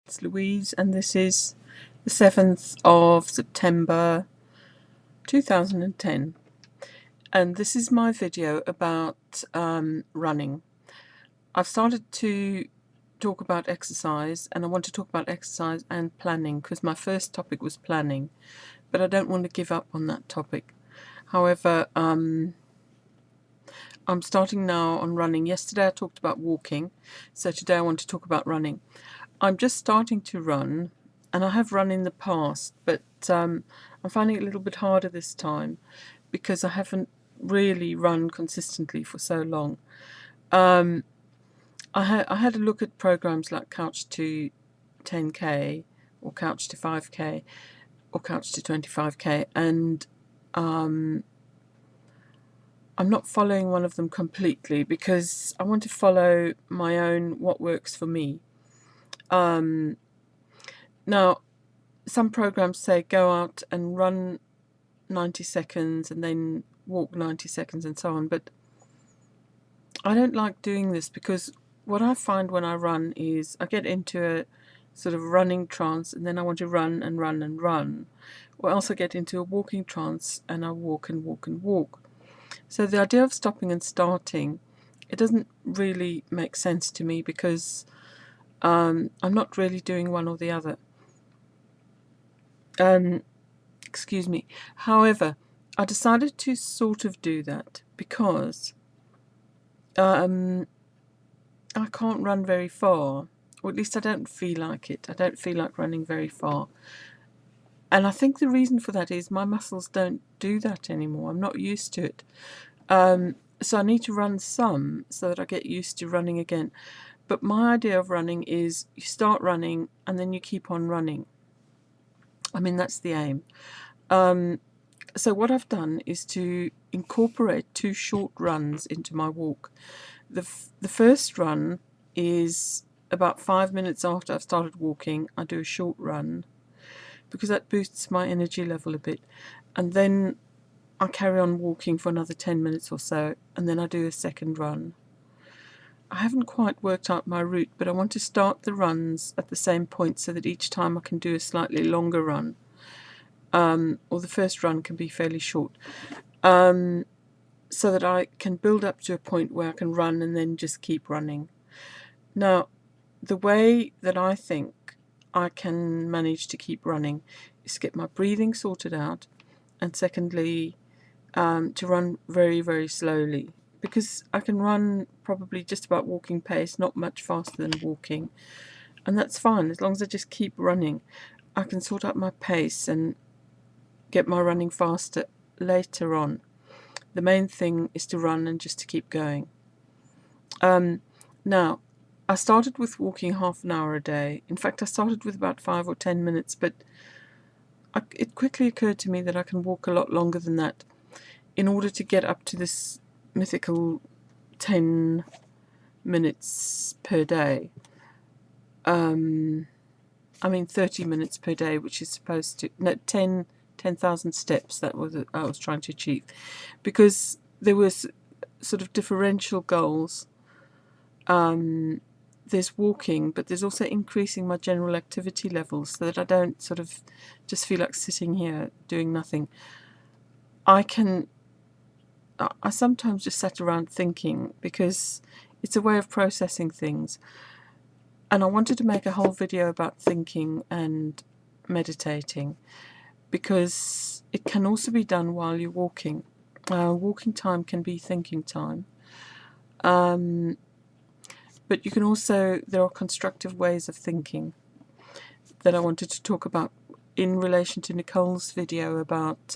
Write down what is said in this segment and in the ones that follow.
It's Louise, and this is the 7th of September 2010, and this is my video about running. I've started to talk about exercise, and I want to talk about exercise and planning because my first topic was planning, but I don't want to give up on that topic. However, I'm starting now on running. Yesterday I talked about walking, so today I want to talk about running. I'm just starting to run, and I have run in the past, but I'm finding it a little bit harder this time because I haven't really run consistently for so long. I had a look at programs like Couch to 10k or Couch to 5k or Couch to 25k, and I'm not following one of them completely because I want to follow my own, what works for me. Now, some programs say go out and run 90 seconds and then walk 90 seconds and so on, but I don't like doing this because what I find when I run is I get into a sort of running trance, and then I want to run and run and run, or else I get into a walking trance and I walk and walk and walk. So the idea of stopping and starting, it doesn't really make sense to me because I'm not really doing one or the other. Excuse me. However, I decided to sort of do that because I can't run very far, or at least I don't feel like it. I don't feel like running very far. And I think the reason for that is my muscles don't do that anymore. I'm not used to it. So I need to run some so that I get used to running again. But my idea of running is you start running and then you keep on running. I mean, that's the aim. So what I've done is to incorporate 2 short runs into my walk. The first run is about 5 minutes after I've started walking. I do a short run because that boosts my energy level a bit, and then I carry on walking for another 10 minutes or so, and then I do a second run. I haven't quite worked out my route, but I want to start the runs at the same point so that each time I can do a slightly longer run, or the first run can be fairly short, so that I can build up to a point where I can run and then just keep running. Now, the way that I think I can manage to keep running is to get my breathing sorted out, and secondly, to run very, very slowly, because I can run probably just about walking pace, not much faster than walking, and that's fine. As long as I just keep running, I can sort out my pace and get my running faster later on. The main thing is to run and just to keep going. Now, I started with walking half an hour a day. In fact, I started with about 5 or 10 minutes, but it quickly occurred to me that I can walk a lot longer than that in order to get up to this mythical 10 minutes per day. I mean 30 minutes per day, which is supposed to, no, 10,000 steps, that was I was trying to achieve, because there was sort of differential goals. There's walking, but there's also increasing my general activity levels so that I don't sort of just feel like sitting here doing nothing. I sometimes just sat around thinking because it's a way of processing things, and I wanted to make a whole video about thinking and meditating because it can also be done while you're walking. Walking time can be thinking time. But you can also, there are constructive ways of thinking that I wanted to talk about in relation to Nicole's video about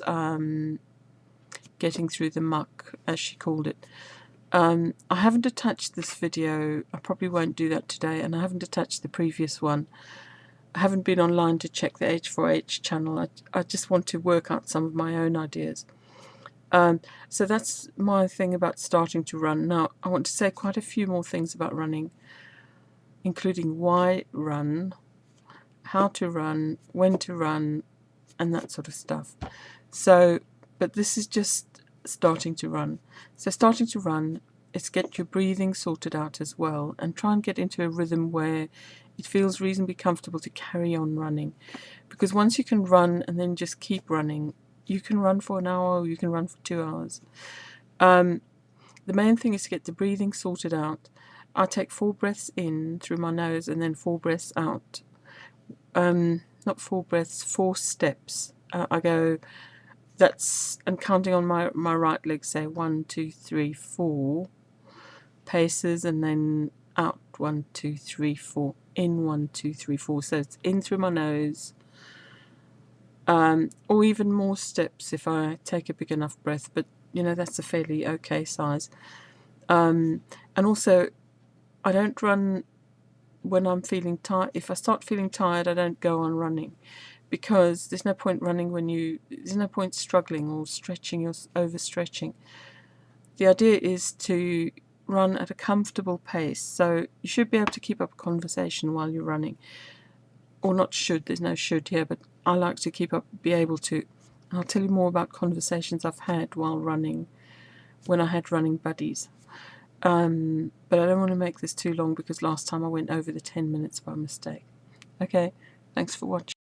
getting through the muck, as she called it. I haven't attached this video, I probably won't do that today, and I haven't attached the previous one. I haven't been online to check the H4H channel. I just want to work out some of my own ideas. So that's my thing about starting to run. Now, I want to say quite a few more things about running, including why run, how to run, when to run, and that sort of stuff. So, but this is just starting to run. So starting to run is get your breathing sorted out as well, and try and get into a rhythm where it feels reasonably comfortable to carry on running, because once you can run and then just keep running, you can run for an hour or you can run for 2 hours. The main thing is to get the breathing sorted out. I take 4 breaths in through my nose and then 4 breaths out. Not 4 breaths, 4 steps. I go, and counting on my right leg, say 1, 2, 3, 4 paces, and then out 1, 2, 3, 4, in 1, 2, 3, 4. So it's in through my nose, or even more steps if I take a big enough breath, but that's a fairly okay size. And also, I don't run when I'm feeling tired. If I start feeling tired, I don't go on running, because there's no point running there's no point struggling or stretching or overstretching. The idea is to run at a comfortable pace, so you should be able to keep up a conversation while you're running. Or not should, there's no should here, but I like to be able to. I'll tell you more about conversations I've had while running, when I had running buddies. But I don't want to make this too long, because last time I went over the 10 minutes by mistake. Okay, thanks for watching.